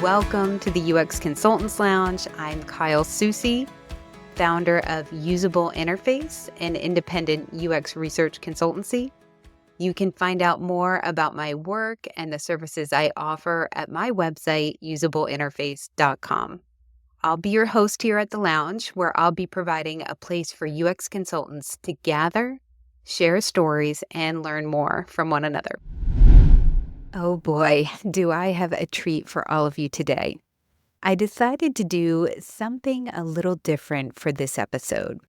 Welcome to the UX Consultants Lounge. I'm Kyle Soucy, founder of Usable Interface, an independent UX research consultancy. You can find out more about my work and the services I offer at my website, usableinterface.com. I'll be your host here at the lounge, where I'll be providing a place for UX consultants to gather, share stories, and learn more from one another. Oh boy, do I have a treat for all of you today. I decided to do something a little different for this episode.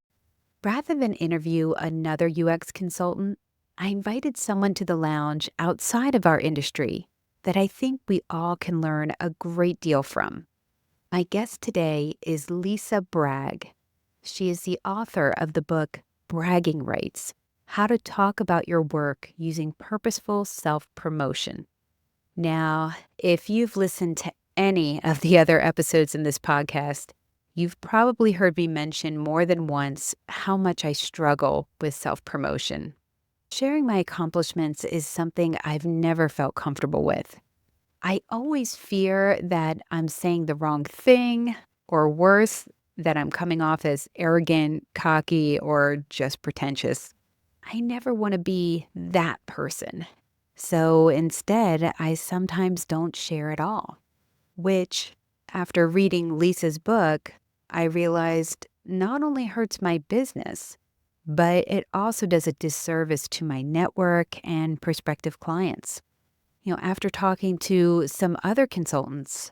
Rather than interview another UX consultant, I invited someone to the lounge outside of our industry that I think we all can learn a great deal from. My guest today is Lisa Bragg. She is the author of the book Bragging Rights: How to Talk About Your Work Using Purposeful Self-Promotion. Now, if you've listened to any of the other episodes in this podcast, you've probably heard me mention more than once how much I struggle with self-promotion. Sharing my accomplishments is something I've never felt comfortable with. I always fear that I'm saying the wrong thing, or worse, that I'm coming off as arrogant, cocky, or just pretentious. I never want to be that person. So instead, I sometimes don't share at all, which, after reading Lisa's book, I realized not only hurts my business, but it also does a disservice to my network and prospective clients. After talking to some other consultants,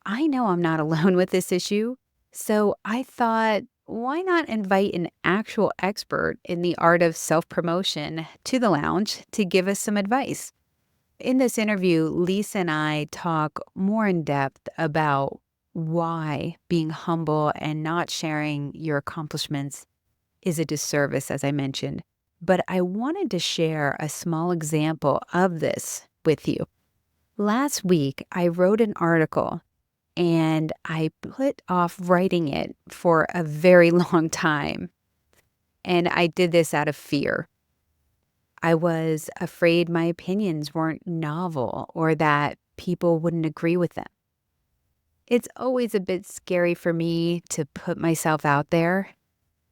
I know I'm not alone with this issue. So I thought, why not invite an actual expert in the art of self-promotion to the lounge to give us some advice? In this interview, Lisa and I talk more in depth about why being humble and not sharing your accomplishments is a disservice, as I mentioned. But I wanted to share a small example of this with you. Last week, I wrote an article and I put off writing it for a very long time. And I did this out of fear. I was afraid my opinions weren't novel or that people wouldn't agree with them. It's always a bit scary for me to put myself out there.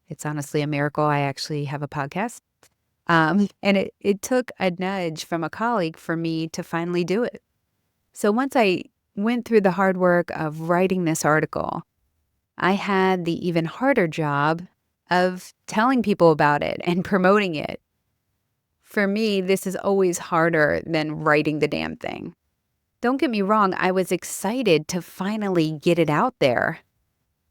It's honestly a miracle I actually have a podcast. And it took a nudge from a colleague for me to finally do it. So once I went through the hard work of writing this article, I had the even harder job of telling people about it and promoting it. For me, this is always harder than writing the damn thing. Don't get me wrong, I was excited to finally get it out there,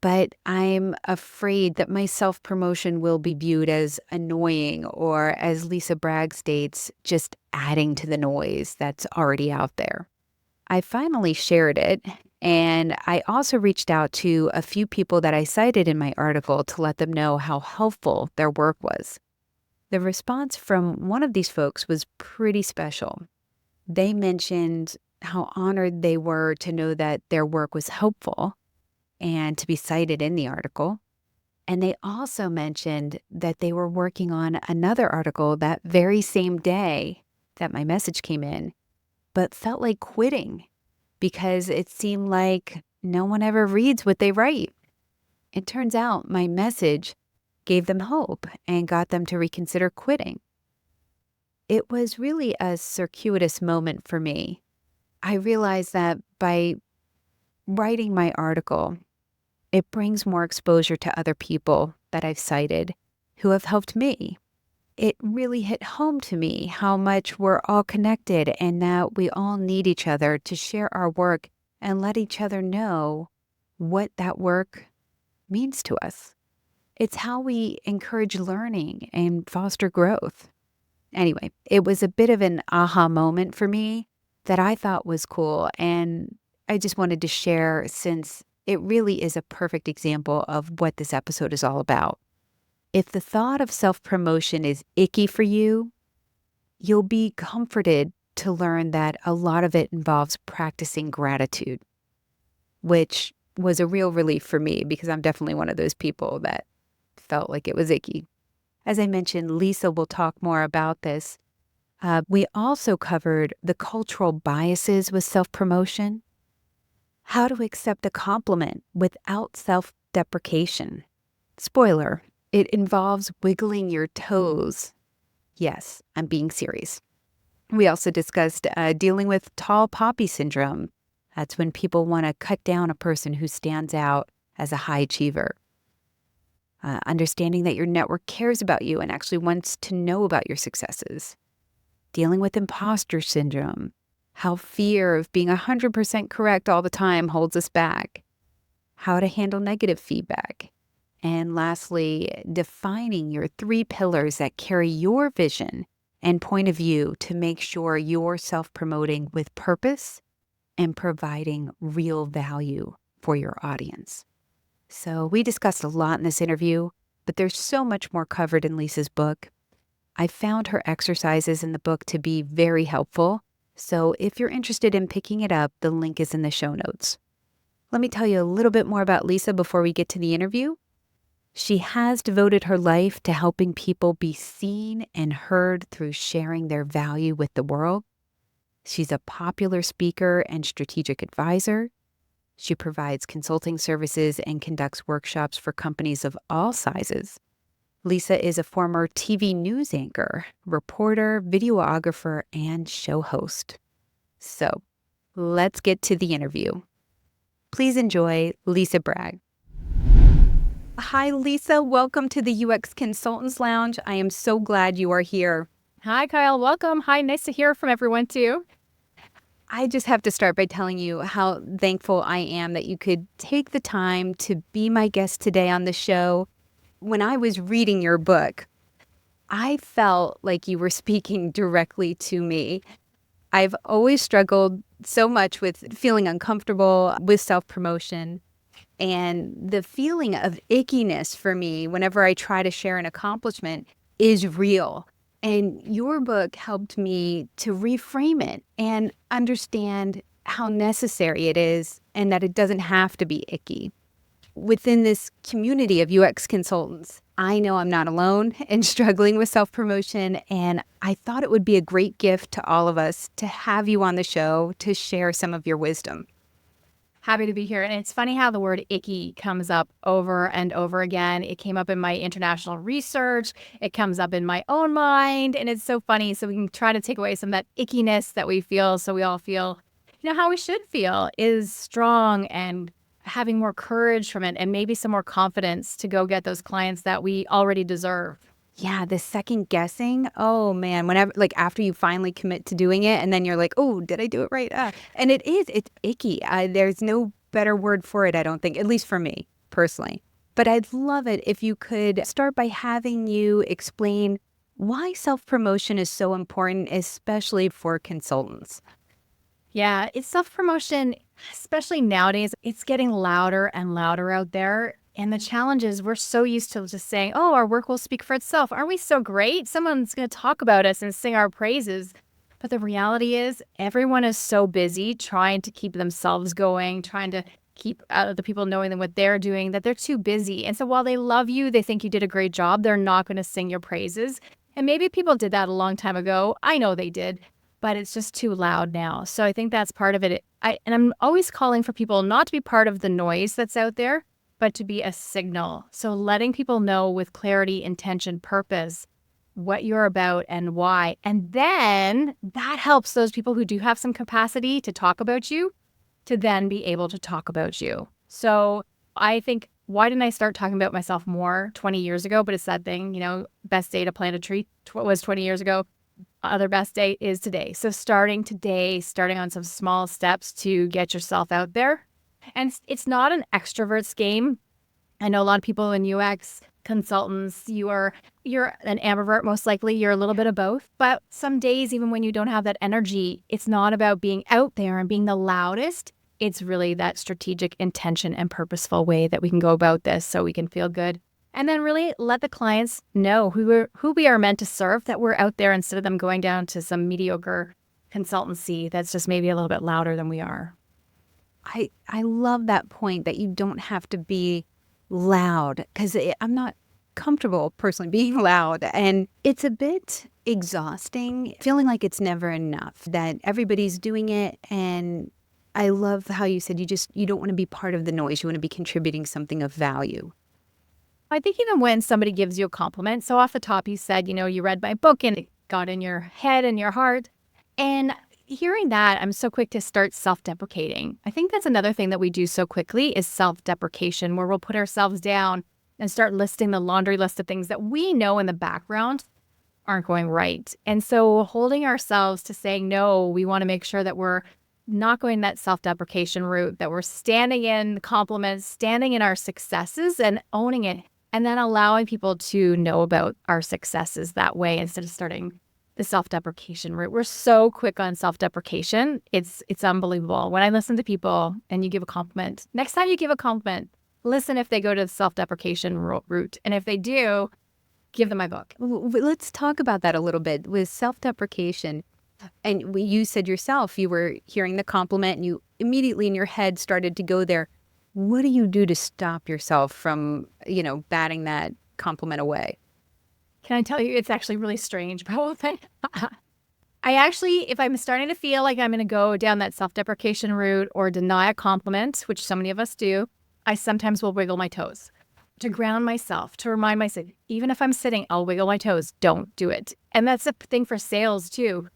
but I'm afraid that my self-promotion will be viewed as annoying or, as Lisa Bragg states, just adding to the noise that's already out there. I finally shared it, and I also reached out to a few people that I cited in my article to let them know how helpful their work was. The response from one of these folks was pretty special. They mentioned how honored they were to know that their work was helpful and to be cited in the article. And they also mentioned that they were working on another article that very same day that my message came in, but felt like quitting because it seemed like no one ever reads what they write. It turns out my message gave them hope and got them to reconsider quitting. It was really a circuitous moment for me. I realized that by writing my article, it brings more exposure to other people that I've cited who have helped me. It really hit home to me how much we're all connected and that we all need each other to share our work and let each other know what that work means to us. It's how we encourage learning and foster growth. Anyway, it was a bit of an aha moment for me that I thought was cool, and I just wanted to share since it really is a perfect example of what this episode is all about. If the thought of self-promotion is icky for you, you'll be comforted to learn that a lot of it involves practicing gratitude, which was a real relief for me because I'm definitely one of those people that felt like it was icky. As I mentioned, Lisa will talk more about this. We also covered the cultural biases with self-promotion. how to accept a compliment without self-deprecation. Spoiler, it involves wiggling your toes. Yes, I'm being serious. We also discussed dealing with tall poppy syndrome. That's when people want to cut down a person who stands out as a high achiever. Understanding that your network cares about you and actually wants to know about your successes. Dealing with imposter syndrome. How fear of being 100% correct all the time holds us back. How to handle negative feedback. And lastly, defining your 3 pillars that carry your vision and point of view to make sure you're self-promoting with purpose and providing real value for your audience. So we discussed a lot in this interview, but there's so much more covered in Lisa's book. I found her exercises in the book to be very helpful. So if you're interested in picking it up, the link is in the show notes. Let me tell you a little bit more about Lisa before we get to the interview. She has devoted her life to helping people be seen and heard through sharing their value with the world. She's a popular speaker and strategic advisor. She provides consulting services and conducts workshops for companies of all sizes. Lisa is a former TV news anchor, reporter, videographer, and show host. So, let's get to the interview. Please enjoy Lisa Bragg. Hi, Lisa. Welcome to the UX Consultants Lounge. I am so glad you are here. Hi, Kyle. Welcome. Hi, nice to hear from everyone, too. I just have to start by telling you how thankful I am that you could take the time to be my guest today on the show. When I was reading your book, I felt like you were speaking directly to me. I've always struggled so much with feeling uncomfortable with self-promotion, and the feeling of ickiness for me whenever I try to share an accomplishment is real. And your book helped me to reframe it and understand how necessary it is and that it doesn't have to be icky. Within this community of UX consultants, I know I'm not alone in struggling with self-promotion, and I thought it would be a great gift to all of us to have you on the show to share some of your wisdom. Happy to be here. And it's funny how the word icky comes up over and over again. It came up in my international research. It comes up in my own mind. And it's so funny. So we can try to take away some of that ickiness that we feel. So we all feel, how we should feel is strong and having more courage from it and maybe some more confidence to go get those clients that we already deserve. Yeah, the second guessing. Oh man, whenever, like after you finally commit to doing it and then you're like, oh, did I do it right? And it's icky. There's no better word for it, I don't think, at least for me personally. But I'd love it if you could start by having you explain why self-promotion is so important, especially for consultants. Yeah, it's self-promotion, especially nowadays, it's getting louder and louder out there. And the challenge is we're so used to just saying, oh, our work will speak for itself. Aren't we so great? Someone's going to talk about us and sing our praises. But the reality is everyone is so busy trying to keep themselves going, trying to keep the people knowing what they're doing, that they're too busy. And so while they love you, they think you did a great job, they're not going to sing your praises. And maybe people did that a long time ago. I know they did, but it's just too loud now. So I think that's part of it. And I'm always calling for people not to be part of the noise that's out there, but to be a signal. So letting people know with clarity, intention, purpose, what you're about and why. And then that helps those people who do have some capacity to talk about you to then be able to talk about you. So I think, why didn't I start talking about myself more 20 years ago? But it's that thing, best day to plant a tree was 20 years ago. Other best day is today. So starting today, starting on some small steps to get yourself out there. And it's not an extrovert's game. I know a lot of people in UX consultants, you're an ambivert, most likely. You're a little bit of both. But some days, even when you don't have that energy, it's not about being out there and being the loudest. It's really that strategic intention and purposeful way that we can go about this so we can feel good. And then really let the clients know who we are meant to serve, that we're out there instead of them going down to some mediocre consultancy that's just maybe a little bit louder than we are. I love that point that you don't have to be loud, because I'm not comfortable personally being loud. And it's a bit exhausting, feeling like it's never enough, that everybody's doing it. And I love how you said you don't want to be part of the noise. You want to be contributing something of value. I think even when somebody gives you a compliment, so off the top, you said, you read my book and it got in your head and your heart. And hearing that, I'm so quick to start self-deprecating. I think that's another thing that we do so quickly is self-deprecation, where we'll put ourselves down and start listing the laundry list of things that we know in the background aren't going right. And so holding ourselves to saying no, we want to make sure that we're not going that self-deprecation route, that we're standing in compliments, standing in our successes and owning it, and then allowing people to know about our successes that way instead of starting the self-deprecation route. We're so quick on self-deprecation. It's unbelievable. When I listen to people and you give a compliment, next time you give a compliment, listen if they go to the self-deprecation route. And if they do, give them my book. Let's talk about that a little bit with self-deprecation. And you said yourself, you were hearing the compliment and you immediately in your head started to go there. What do you do to stop yourself from, batting that compliment away? Can I tell you, it's actually really strange, probably. I actually, if I'm starting to feel like I'm going to go down that self-deprecation route or deny a compliment, which so many of us do, I sometimes will wiggle my toes to ground myself, to remind myself, even if I'm sitting, I'll wiggle my toes. Don't do it. And that's a thing for sales too.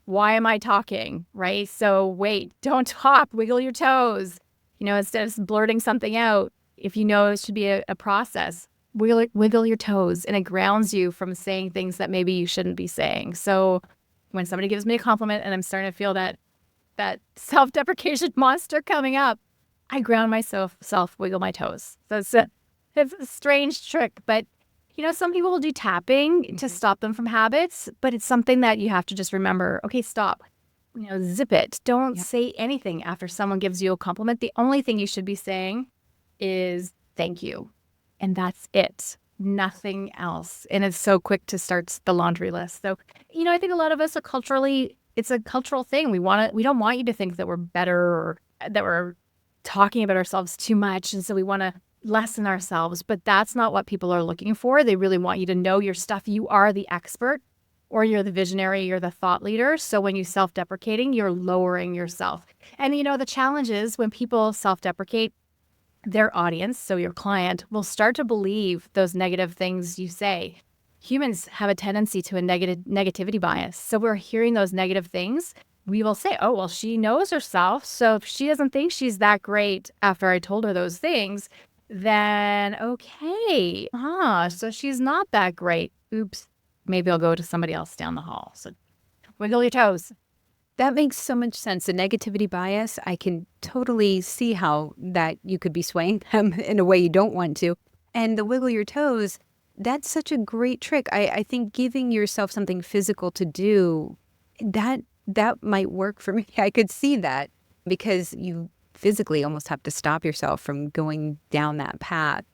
Why am I talking, right? So wait, don't talk, wiggle your toes. Instead of blurting something out, if you know it should be a process, wiggle your toes, and it grounds you from saying things that maybe you shouldn't be saying. So when somebody gives me a compliment and I'm starting to feel that self-deprecation monster coming up, I ground myself, wiggle my toes. So it's a strange trick, but some people will do tapping to stop them from habits, but it's something that you have to just remember, okay, stop, zip it. Don't say anything after someone gives you a compliment. The only thing you should be saying is thank you. And that's it. Nothing else. And it's so quick to start the laundry list. So, I think a lot of us are it's a cultural thing. We don't want you to think that we're better or that we're talking about ourselves too much. And so we want to lessen ourselves, but that's not what people are looking for. They really want you to know your stuff. You are the expert, or you're the visionary, you're the thought leader. So when you self-deprecating, you're lowering yourself. And the challenge is when people self-deprecate, their audience, so your client, will start to believe those negative things you say. Humans have a tendency to a negativity bias. So we're hearing those negative things. We will say, oh, well, she knows herself. So if she doesn't think she's that great after I told her those things, then okay, so she's not that great. Oops, maybe I'll go to somebody else down the hall. So wiggle your toes. That makes so much sense. The negativity bias, I can totally see how that you could be swaying them in a way you don't want to. And the wiggle your toes, that's such a great trick. I think giving yourself something physical to do, that might work for me. I could see that because you physically almost have to stop yourself from going down that path.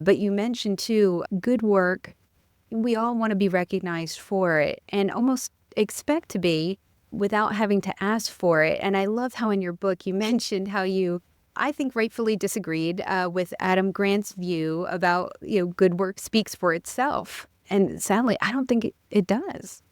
But you mentioned too, good work. We all want to be recognized for it and almost expect to be without having to ask for it. And I love how in your book you mentioned how you, I think, rightfully disagreed with Adam Grant's view about, good work speaks for itself. And sadly, I don't think it does.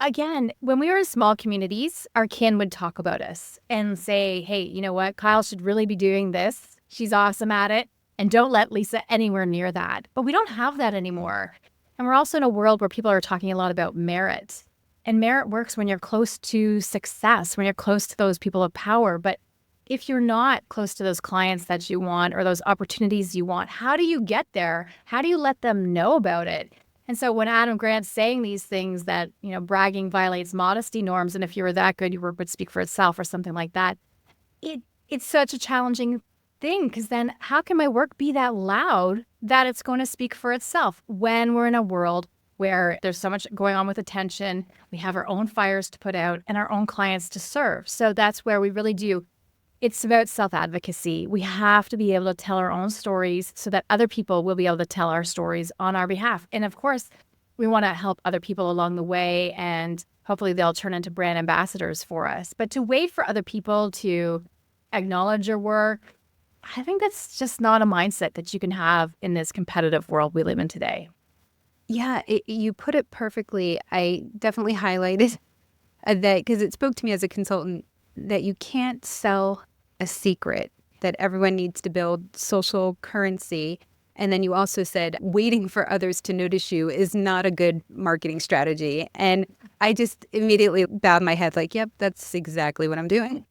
Again, when we were in small communities, our kin would talk about us and say, hey, you know what? Kyle should really be doing this. She's awesome at it. And don't let Lisa anywhere near that. But we don't have that anymore. And we're also in a world where people are talking a lot about merit. And merit works when you're close to success, when you're close to those people of power. But if you're not close to those clients that you want or those opportunities you want, how do you get there? How do you let them know about it? And so when Adam Grant's saying these things that, bragging violates modesty norms, and if you were that good, your work would speak for itself or something like that, it's such a challenging thing, because then how can my work be that loud that it's going to speak for itself when we're in a world where there's so much going on with attention, we have our own fires to put out and our own clients to serve. So that's where we really do. It's about self-advocacy. We have to be able to tell our own stories so that other people will be able to tell our stories on our behalf. And of course, we want to help other people along the way, and hopefully they'll turn into brand ambassadors for us. But to wait for other people to acknowledge your work, I think that's just not a mindset that you can have in this competitive world we live in today. Yeah, you put it perfectly. I definitely highlighted that because it spoke to me as a consultant that you can't sell a secret, that everyone needs to build social currency. And then you also said waiting for others to notice you is not a good marketing strategy. And I just immediately bowed my head like, yep, that's exactly what I'm doing.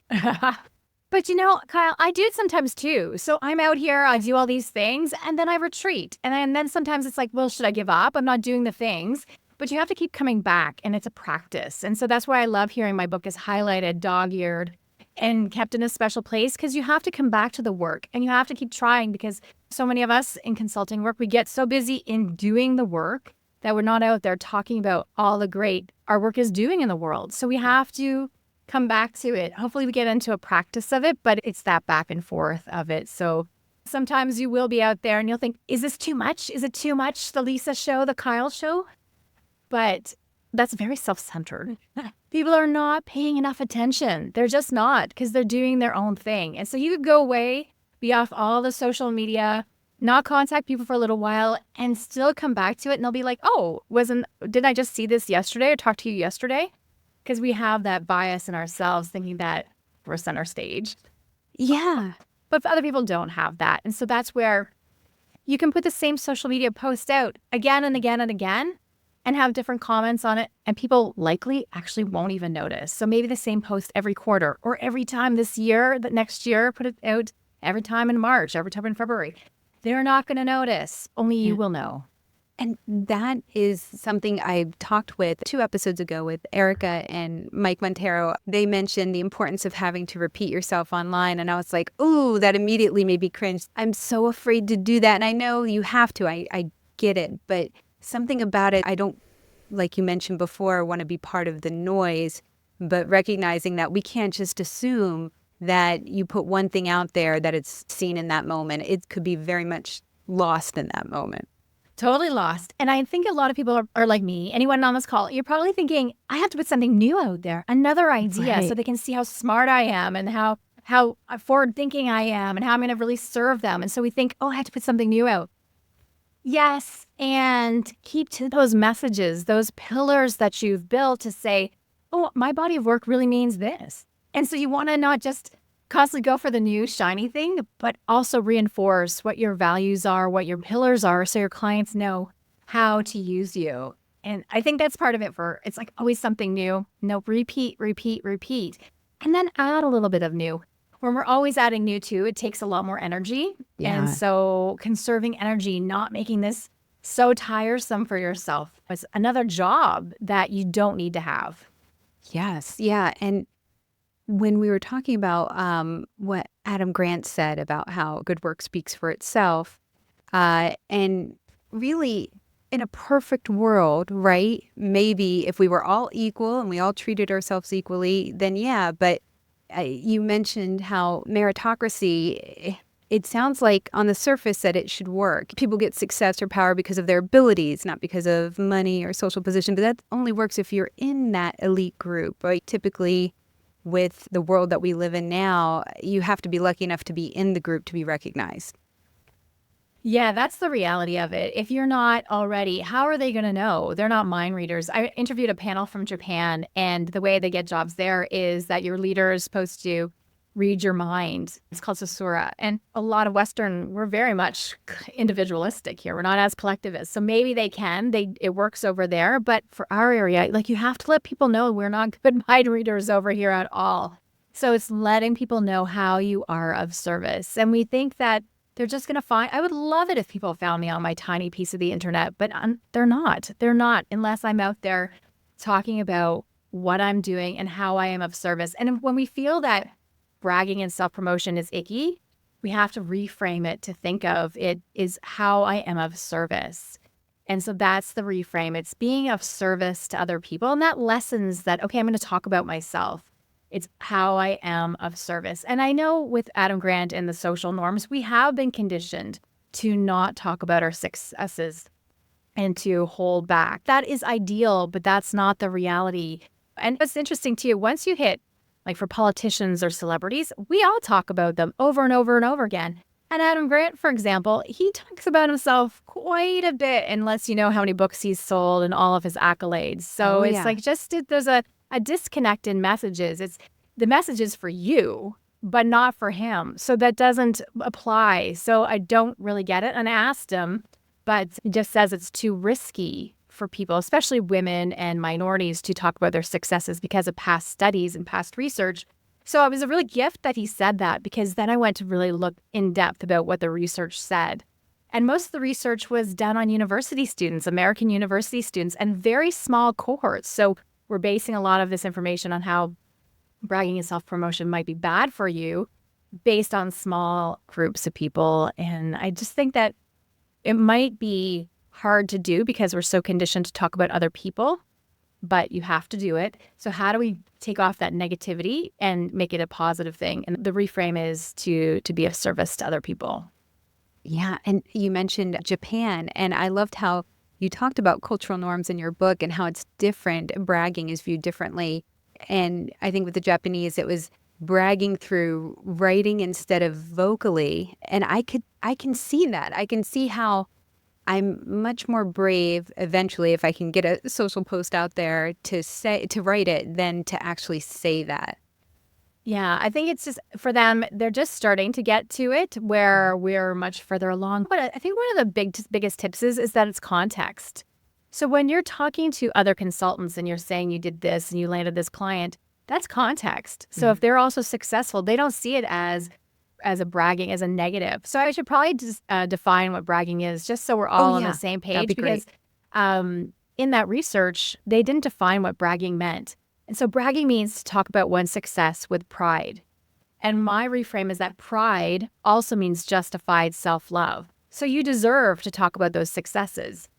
But you know, Kyle, I do it sometimes too. So I'm out here, I do all these things, and then I retreat. And then sometimes it's like, well, should I give up? I'm not doing the things. But you have to keep coming back, and it's a practice. And so that's why I love hearing my book is highlighted, dog-eared, and kept in a special place, because you have to come back to the work and you have to keep trying, because so many of us in consulting work, we get so busy in doing the work that we're not out there talking about all the great our work is doing in the world. So we have to come back to it. Hopefully we get into a practice of it, but it's that back and forth of it. So sometimes you will be out there and you'll think, is this too much? Is it too much? The Lisa show, the Kyle show? But that's very self-centered. People are not paying enough attention. They're just not, because they're doing their own thing. And so you could go away, be off all the social media, not contact people for a little while, and still come back to it. And they'll be like, oh, didn't I just see this yesterday or talk to you yesterday? Because we have that bias in ourselves thinking that we're center stage. Yeah. But other people don't have that. And so that's where you can put the same social media post out again and again and again and have different comments on it. And people likely actually won't even notice. So maybe the same post every quarter or every time this year, the next year, put it out every time in March, every time in February. They're not going to notice. Only you will know. And that is something I talked with 2 episodes ago with Erica and Mike Montero. They mentioned the importance of having to repeat yourself online. And I was like, ooh, that immediately made me cringe. I'm so afraid to do that. And I know you have to. I get it. But something about it, I don't, like you mentioned before, want to be part of the noise, but recognizing that we can't just assume that you put one thing out there that it's seen in that moment. It could be very much lost in that moment. Totally lost. And I think a lot of people are like me. Anyone on this call, you're probably thinking, I have to put something new out there, another idea, so they can see how smart I am and how forward thinking I am and how I'm going to really serve them. And so we think, oh, I have to put something new out. Yes. And keep to those messages, those pillars that you've built to say, oh, my body of work really means this. And so you want to not just constantly go for the new shiny thing, but also reinforce what your values are, what your pillars are, so your clients know how to use you. And I think that's part of it. It's like always something new. No, repeat. And then add a little bit of new. When we're always adding new too, it takes a lot more energy. Yeah. And so conserving energy, not making this so tiresome for yourself, is another job that you don't need to have. Yes. Yeah. And when we were talking about what Adam Grant said about how good work speaks for itself, and really in a perfect world, right? Maybe if we were all equal and we all treated ourselves equally, then yeah. But you mentioned how meritocracy, it sounds like on the surface that it should work. People get success or power because of their abilities, not because of money or social position. But that only works if you're in that elite group, right? Typically, with the world that we live in now, you have to be lucky enough to be in the group to be recognized. Yeah, that's the reality of it. If you're not already, how are they going to know? They're not mind readers. I interviewed a panel from Japan, and the way they get jobs there is that your leader is supposed to read your mind. It's called Susura. And a lot of Western, we're very much individualistic here. We're not as collectivist. So maybe they can. It works over there. But for our area, like, you have to let people know we're not good mind readers over here at all. So it's letting people know how you are of service. And we think that they're just going to find, I would love it if people found me on my tiny piece of the internet, but they're not. They're not, unless I'm out there talking about what I'm doing and how I am of service. And when we feel that bragging and self-promotion is icky, we have to reframe it to think of it is how I am of service. And so that's the reframe. It's being of service to other people. And that lessens that, okay, I'm going to talk about myself. It's how I am of service. And I know with Adam Grant and the social norms, we have been conditioned to not talk about our successes and to hold back. That is ideal, but that's not the reality. And what's interesting too, once you hit, like for politicians or celebrities, we all talk about them over and over and over again. And Adam Grant, for example, he talks about himself quite a bit and lets you know how many books he's sold and all of his accolades. So it's like there's a disconnect in messages. the message is for you, but not for him. So that doesn't apply. So I don't really get it. And I asked him, but he just says it's too risky for people, especially women and minorities, to talk about their successes because of past studies and past research. So it was a really gift that he said that, because then I went to really look in depth about what the research said. And most of the research was done on university students, American university students, and very small cohorts. So we're basing a lot of this information on how bragging and self-promotion might be bad for you based on small groups of people. And I just think that it might be hard to do because we're so conditioned to talk about other people, but you have to do it. So how do we take off that negativity and make it a positive thing? And the reframe is to be of service to other people. Yeah. And you mentioned Japan, and I loved how you talked about cultural norms in your book and how it's different. Bragging is viewed differently. And I think with the Japanese, it was bragging through writing instead of vocally. And I can see that. I can see how I'm much more brave eventually if I can get a social post out there to write it than to actually say that. Yeah, I think it's just for them, they're just starting to get to it where we're much further along. But I think one of the biggest tips is that it's context. So when you're talking to other consultants and you're saying you did this and you landed this client, that's context. So if they're also successful, they don't see it as a bragging, as a negative. So I should probably just define what bragging is, just so we're all on the same page. That'd be because in that research, they didn't define what bragging meant. And so bragging means to talk about one's success with pride. And my reframe is that pride also means justified self-love. So you deserve to talk about those successes.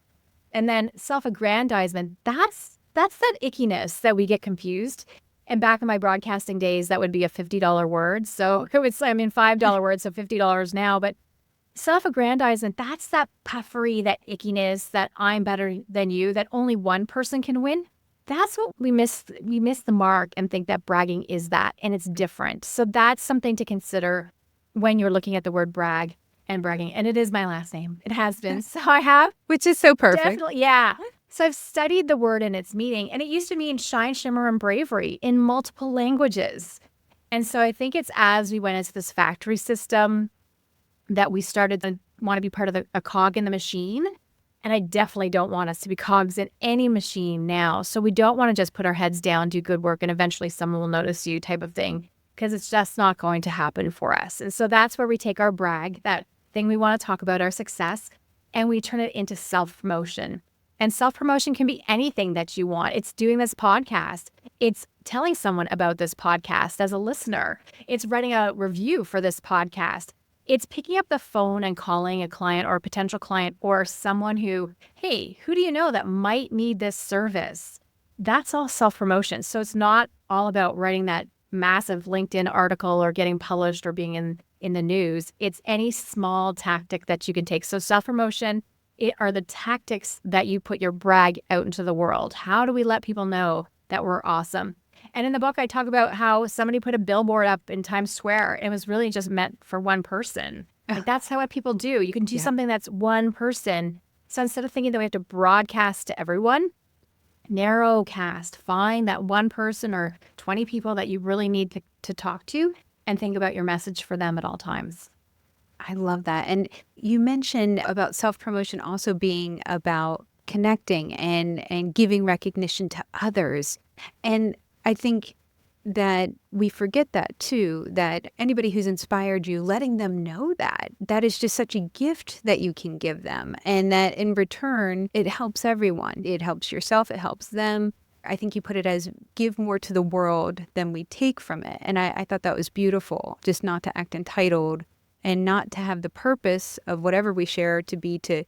And then self-aggrandizement, that's that ickiness that we get confused. And back in my broadcasting days, that would be a $50 word. So it's, $5 words, so $50 now. But self-aggrandizement, that's that puffery, that ickiness, that I'm better than you, that only one person can win. That's what we miss. We miss the mark and think that bragging is that, and it's different. So that's something to consider when you're looking at the word brag and bragging. And it is my last name. It has been. So I have. Which is so perfect. Definitely, yeah. So I've studied the word in its meaning, and it used to mean shine, shimmer, and bravery in multiple languages. And so I think it's as we went into this factory system that we started to want to be part of a cog in the machine. And I definitely don't want us to be cogs in any machine now. So we don't want to just put our heads down, do good work, and eventually someone will notice you type of thing, because it's just not going to happen for us. And so that's where we take our brag, that thing we want to talk about, our success, and we turn it into self-promotion. And self-promotion can be anything that you want. It's doing this podcast. It's telling someone about this podcast as a listener. It's writing a review for this podcast. It's picking up the phone and calling a client or a potential client or someone who, hey, who do you know that might need this service? That's all self-promotion. So it's not all about writing that massive LinkedIn article or getting published or being in the news. It's any small tactic that you can take. So self-promotion are the tactics that you put your brag out into the world. How do we let people know that we're awesome? And in the book, I talk about how somebody put a billboard up in Times Square. It was really just meant for one person. Like, that's how what people do. You can do something that's one person. So instead of thinking that we have to broadcast to everyone, narrow cast, find that one person or 20 people that you really need to talk to, and think about your message for them at all times. I love that. And you mentioned about self-promotion also being about connecting and giving recognition to others. And I think that we forget that too, that anybody who's inspired you, letting them know that is just such a gift that you can give them. And that in return, it helps everyone. It helps yourself. It helps them. I think you put it as give more to the world than we take from it. And I thought that was beautiful, just not to act entitled and not to have the purpose of whatever we share to be to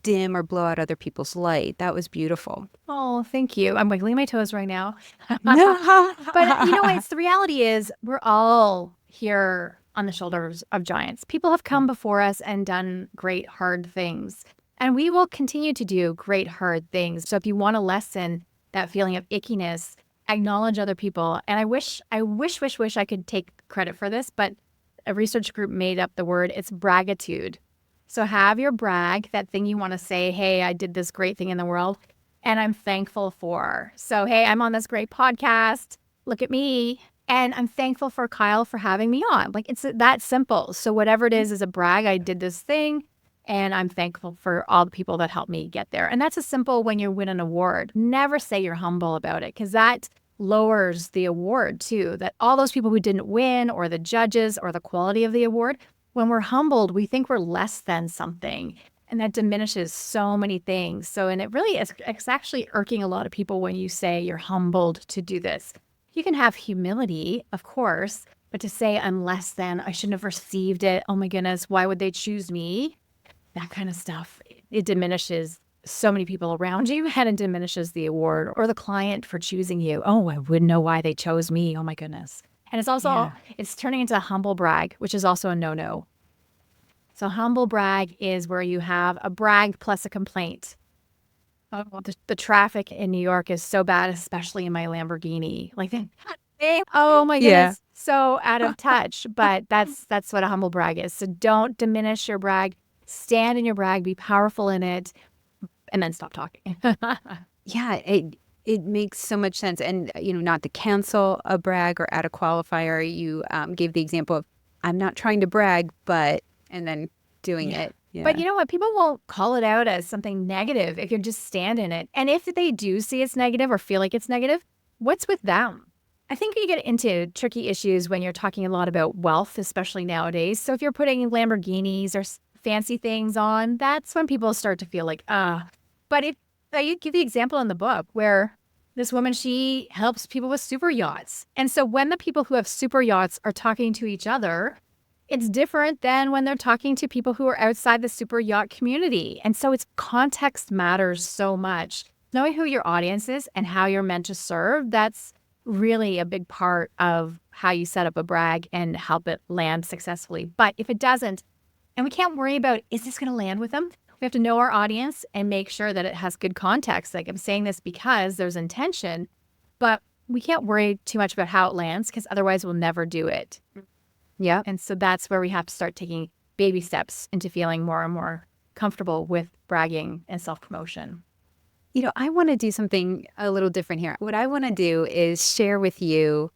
dim or blow out other people's light. That was beautiful. Oh, thank you. I'm wiggling my toes right now. But you know what? The reality is we're all here on the shoulders of giants. People have come before us and done great, hard things. And we will continue to do great, hard things. So if you want to lessen that feeling of ickiness, acknowledge other people. And I wish I could take credit for this, but a research group made up the word. It's braggitude. So have your brag, that thing you want to say, hey, I did this great thing in the world, and I'm thankful for. So, hey, I'm on this great podcast. Look at me. And I'm thankful for Kyle for having me on. Like, it's that simple. So whatever it is a brag. I did this thing, and I'm thankful for all the people that helped me get there. And that's as simple when you win an award. Never say you're humble about it, because that lowers the award too. That all those people who didn't win, or the judges, or the quality of the award, when we're humbled, we think we're less than something. And that diminishes so many things. So, and it really is, it's actually irking a lot of people when you say you're humbled to do this. You can have humility, of course, but to say I'm less than, I shouldn't have received it, oh my goodness, why would they choose me? That kind of stuff, it diminishes so many people around you, and it diminishes the award or the client for choosing you. Oh, I wouldn't know why they chose me. Oh my goodness. And it's also, it's turning into a humble brag, which is also a no-no. So humble brag is where you have a brag plus a complaint. Oh, the traffic in New York is so bad, especially in my Lamborghini. Like, oh my goodness, so out of touch. But that's what a humble brag is. So don't diminish your brag. Stand in your brag. Be powerful in it, and then stop talking. Yeah, it makes so much sense. And, not to cancel a brag or add a qualifier, you gave the example of, I'm not trying to brag, but, and then doing it. Yeah. But you know what? People won't call it out as something negative if you just stand in it. And if they do see it's negative or feel like it's negative, what's with them? I think you get into tricky issues when you're talking a lot about wealth, especially nowadays. So if you're putting Lamborghinis or fancy things on, that's when people start to feel like, But if you give the example in the book where this woman, she helps people with super yachts. And so when the people who have super yachts are talking to each other, it's different than when they're talking to people who are outside the super yacht community. And so it's context matters so much. Knowing who your audience is and how you're meant to serve, that's really a big part of how you set up a brag and help it land successfully. But if it doesn't, and we can't worry about, is this going to land with them? We have to know our audience and make sure that it has good context. Like, I'm saying this because there's intention, but we can't worry too much about how it lands, because otherwise we'll never do it. Yeah. And so that's where we have to start taking baby steps into feeling more and more comfortable with bragging and self-promotion. I want to do something a little different here. What I want to do is share with you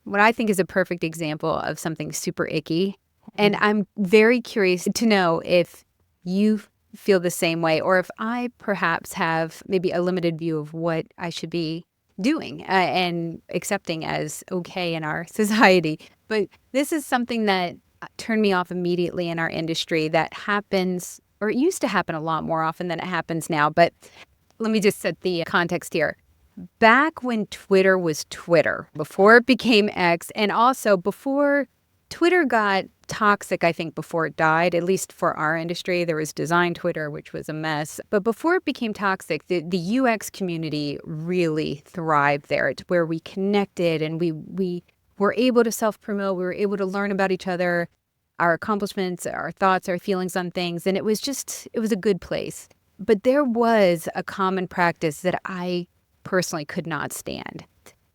what I think is a perfect example of something super icky. And I'm very curious to know if you feel the same way, or if I perhaps have maybe a limited view of what I should be doing and accepting as okay in our society. But this is something that turned me off immediately in our industry that happens, or it used to happen a lot more often than it happens now. But let me just set the context here. Back when Twitter was Twitter, before it became X, and also before Twitter got toxic, I think, before it died, at least for our industry. There was design Twitter, which was a mess. But before it became toxic, the UX community really thrived there. It's where we connected, and we were able to self-promote. We were able to learn about each other, our accomplishments, our thoughts, our feelings on things. And it was a good place. But there was a common practice that I personally could not stand.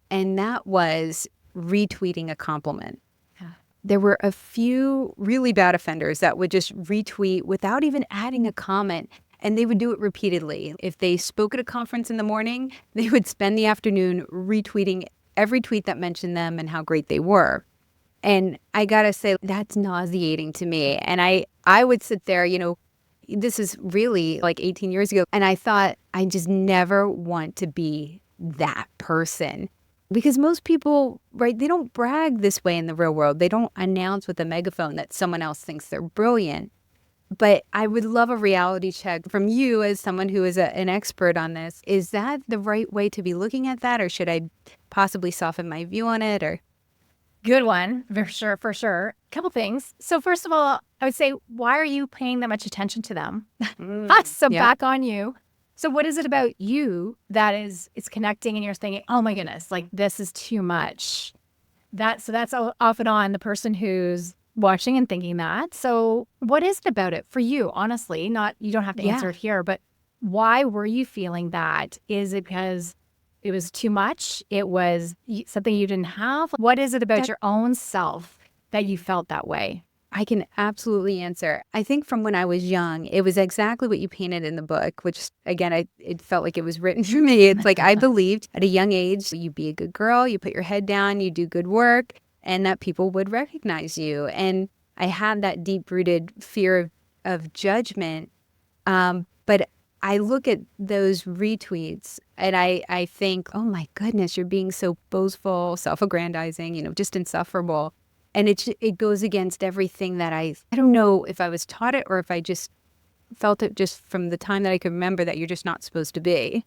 And that was retweeting a compliment. There were a few really bad offenders that would just retweet without even adding a comment, and they would do it repeatedly. If they spoke at a conference in the morning, they would spend the afternoon retweeting every tweet that mentioned them and how great they were. And I gotta say, that's nauseating to me. And I would sit there, this is really like 18 years ago, and I thought, I just never want to be that person. Because most people, right, they don't brag this way in the real world. They don't announce with a megaphone that someone else thinks they're brilliant. But I would love a reality check from you as someone who is an expert on this. Is that the right way to be looking at that? Or should I possibly soften my view on it? Or Good one, for sure. A couple things. So first of all, I would say, why are you paying that much attention to them? Back on you. So what is it about you that it's connecting, and you're thinking, oh my goodness, like this is too much? So that's off and on the person who's watching and thinking that. So what is it about it for you, honestly? You don't have to answer it here, but why were you feeling that? Is it because it was too much? It was something you didn't have? What is it about your own self that you felt that way? I can absolutely answer. I think from when I was young, it was exactly what you painted in the book, which again, it felt like it was written for me. It's like I believed at a young age, you be a good girl, you put your head down, you do good work, and that people would recognize you. And I had that deep-rooted fear of judgment. But I look at those retweets and I think, oh my goodness, you're being so boastful, self-aggrandizing, just insufferable. And it goes against everything that I don't know if I was taught it or if I just felt it just from the time that I could remember that you're just not supposed to be.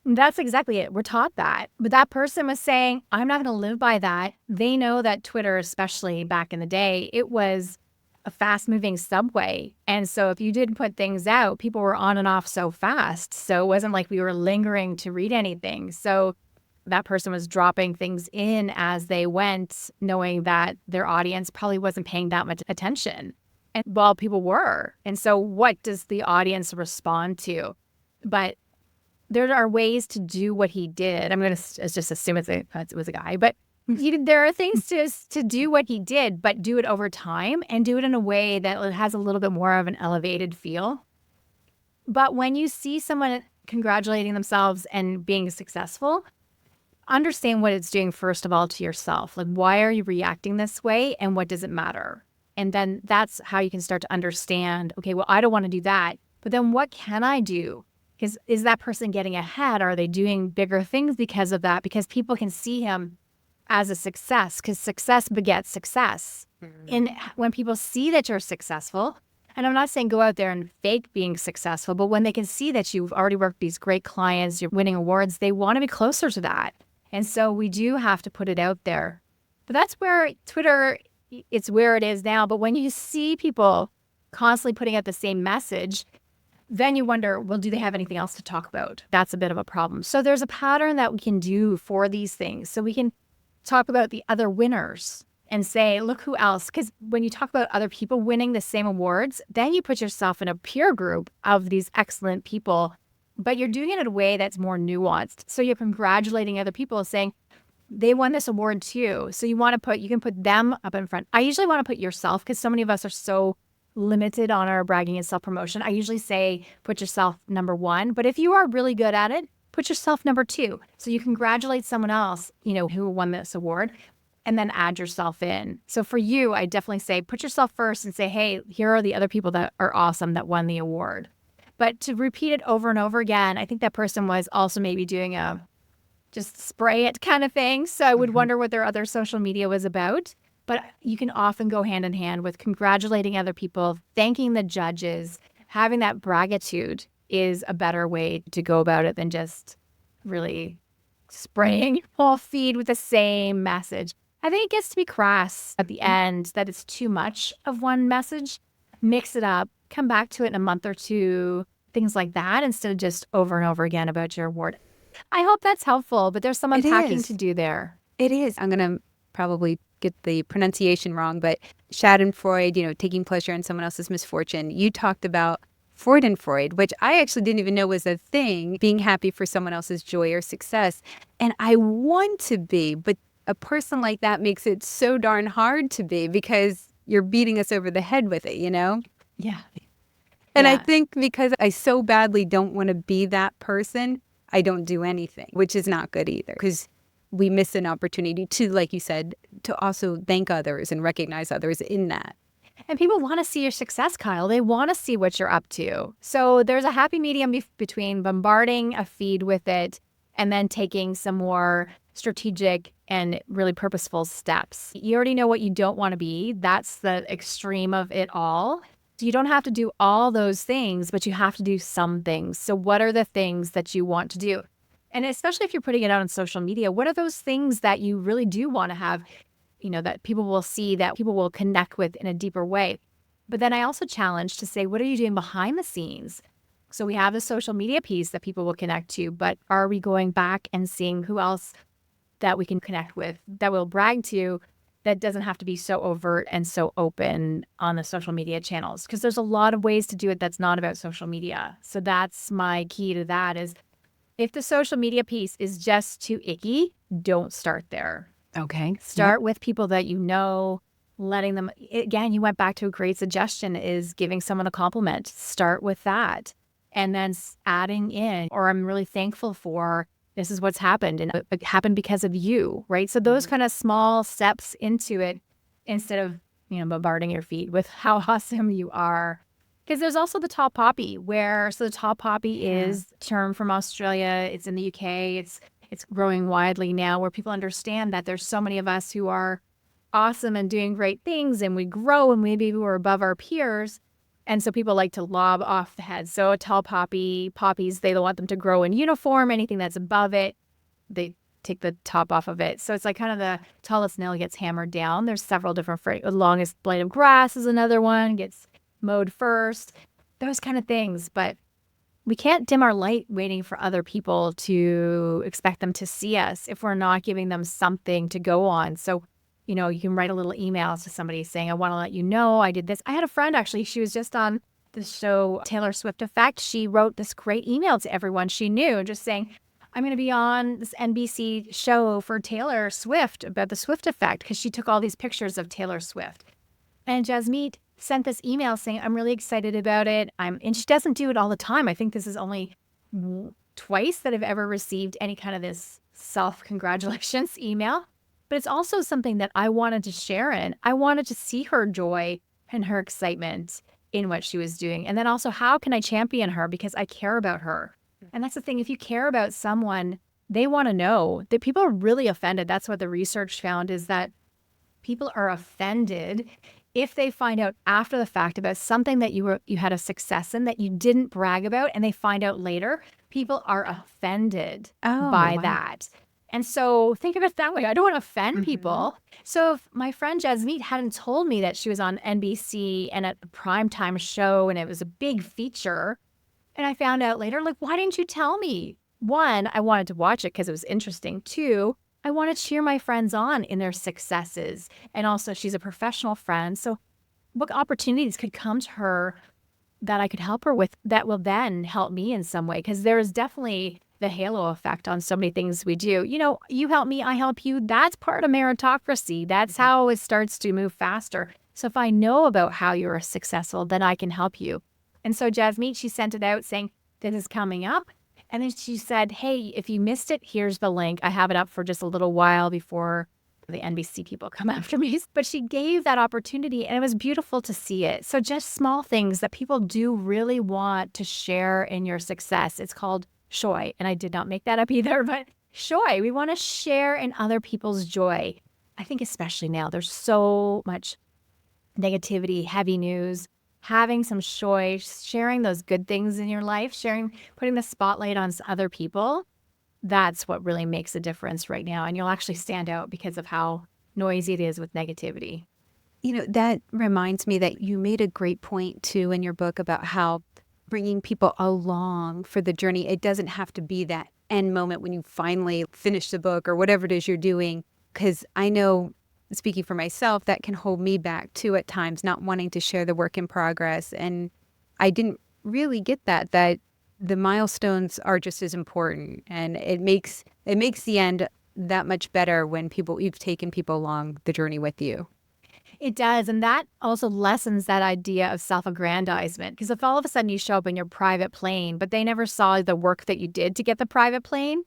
That's exactly it. We're taught that. But that person was saying, I'm not going to live by that. They know that Twitter, especially back in the day, it was a fast moving subway. And so if you did put things out, people were on and off so fast. So it wasn't like we were lingering to read anything. So that person was dropping things in as they went, knowing that their audience probably wasn't paying that much attention. And well, people were. And so what does the audience respond to? But there are ways to do what he did. I'm going to just assume it was a guy, but there are things to do what he did, but do it over time and do it in a way that has a little bit more of an elevated feel. But when you see someone congratulating themselves and being successful, understand what it's doing, first of all, to yourself. Like, why are you reacting this way and what does it matter? And then that's how you can start to understand, okay, well, I don't want to do that, but then what can I do? Is that person getting ahead? Are they doing bigger things because of that? Because people can see him as a success, because success begets success. Mm-hmm. And when people see that you're successful, and I'm not saying go out there and fake being successful, but when they can see that you've already worked these great clients, you're winning awards, they want to be closer to that. And so we do have to put it out there. But that's where Twitter, it's where it is now. But when you see people constantly putting out the same message, then you wonder, well, do they have anything else to talk about? That's a bit of a problem. So there's a pattern that we can do for these things. So we can talk about the other winners and say, look who else. Because when you talk about other people winning the same awards, then you put yourself in a peer group of these excellent people, but you're doing it in a way that's more nuanced. So you're congratulating other people saying, they won this award too. So you can put them up in front. I usually want to put yourself, because so many of us are so limited on our bragging and self-promotion. I usually say, put yourself number one. But if you are really good at it, put yourself number two. So you congratulate someone else, who won this award, and then add yourself in. So for you, I definitely say, put yourself first and say, hey, here are the other people that are awesome that won the award. But to repeat it over and over again, I think that person was also maybe doing a just spray it kind of thing. So I would wonder what their other social media was about. But you can often go hand in hand with congratulating other people, thanking the judges. Having that braggitude is a better way to go about it than just really spraying your whole feed with the same message. I think it gets to be crass at the end, that it's too much of one message. Mix it up, come back to it in a month or two, things like that, instead of just over and over again about your award. I hope that's helpful, but there's some unpacking to do there. It is. I'm going to probably get the pronunciation wrong, but Schadenfreude, taking pleasure in someone else's misfortune. You talked about freudenfreude, which I actually didn't even know was a thing, being happy for someone else's joy or success. And I want to be, but a person like that makes it so darn hard to be because you're beating us over the head with it, Yeah. And I think because I so badly don't want to be that person, I don't do anything, which is not good either, because we miss an opportunity to, like you said, to also thank others and recognize others in that. And people want to see your success, Kyle. They want to see what you're up to. So there's a happy medium between bombarding a feed with it and then taking some more strategic and really purposeful steps. You already know what you don't want to be. That's the extreme of it all. So you don't have to do all those things, but you have to do some things. So what are the things that you want to do? And especially if you're putting it out on social media, what are those things that you really do want to have, that people will see, that people will connect with in a deeper way? But then I also challenge to say, what are you doing behind the scenes? So we have the social media piece that people will connect to, but are we going back and seeing who else that we can connect with, that we'll brag to, that doesn't have to be so overt and so open on the social media channels? Because there's a lot of ways to do it that's not about social media. So that's my key to that is, if the social media piece is just too icky, don't start there. Okay. Start with people that you know, letting them, again, you went back to a great suggestion, is giving someone a compliment. Start with that. And then adding in, or I'm really thankful for, this is what's happened, and it happened because of you, right? So those kind of small steps into it, instead of, bombarding your feet with how awesome you are. Because there's also the tall poppy, so the tall poppy is a term from Australia. It's in the UK. It's growing widely now, where people understand that there's so many of us who are awesome and doing great things, and we grow, and maybe we're above our peers. And so people like to lob off the head. So a tall poppies, they want them to grow in uniform. Anything that's above it, they take the top off of it. So it's like kind of the tallest nail gets hammered down. There's several different the longest blade of grass is another one, gets mowed first, those kind of things. But we can't dim our light waiting for other people to expect them to see us if we're not giving them something to go on. So you can write a little email to somebody saying, I want to let you know I did this. I had a friend, actually, she was just on the show Taylor Swift Effect. She wrote this great email to everyone she knew, just saying, I'm going to be on this NBC show for Taylor Swift about the Swift Effect, because she took all these pictures of Taylor Swift. And Jasmeet sent this email saying, I'm really excited about it. And she doesn't do it all the time. I think this is only twice that I've ever received any kind of this self-congratulations email. But it's also something that I wanted to share in. I wanted to see her joy and her excitement in what she was doing. And then also, how can I champion her? Because I care about her. And that's the thing. If you care about someone, they want to know. That people are really offended. That's what the research found, is that people are offended if they find out after the fact about something that you had a success in that you didn't brag about, and they find out later. People are offended by that. And so think of it that way. I don't want to offend people. So if my friend Jasmeet hadn't told me that she was on NBC and at a primetime show, and it was a big feature, and I found out later, like, why didn't you tell me? One, I wanted to watch it because it was interesting. Two, I want to cheer my friends on in their successes. And also, she's a professional friend. So what opportunities could come to her that I could help her with that will then help me in some way? Because there is definitely the halo effect on so many things we do. You help me, I help you. That's part of meritocracy. That's how it starts to move faster. So if I know about how you're successful, then I can help you. And so Jasmeet, she sent it out saying, this is coming up. And then she said, hey, if you missed it, here's the link. I have it up for just a little while before the NBC people come after me. But she gave that opportunity, and it was beautiful to see it. So just small things that people do really want to share in your success. It's called joy. And I did not make that up either, but joy. We want to share in other people's joy. I think especially now, there's so much negativity, heavy news. Having some joy, sharing those good things in your life, putting the spotlight on other people, that's what really makes a difference right now. And you'll actually stand out because of how noisy it is with negativity. That reminds me that you made a great point too in your book about how bringing people along for the journey. It doesn't have to be that end moment when you finally finish the book or whatever it is you're doing. Because I know, speaking for myself, that can hold me back too at times, not wanting to share the work in progress. And I didn't really get that the milestones are just as important. And it makes the end that much better when you've taken people along the journey with you. It does. And that also lessens that idea of self-aggrandizement. Because if all of a sudden you show up in your private plane, but they never saw the work that you did to get the private plane,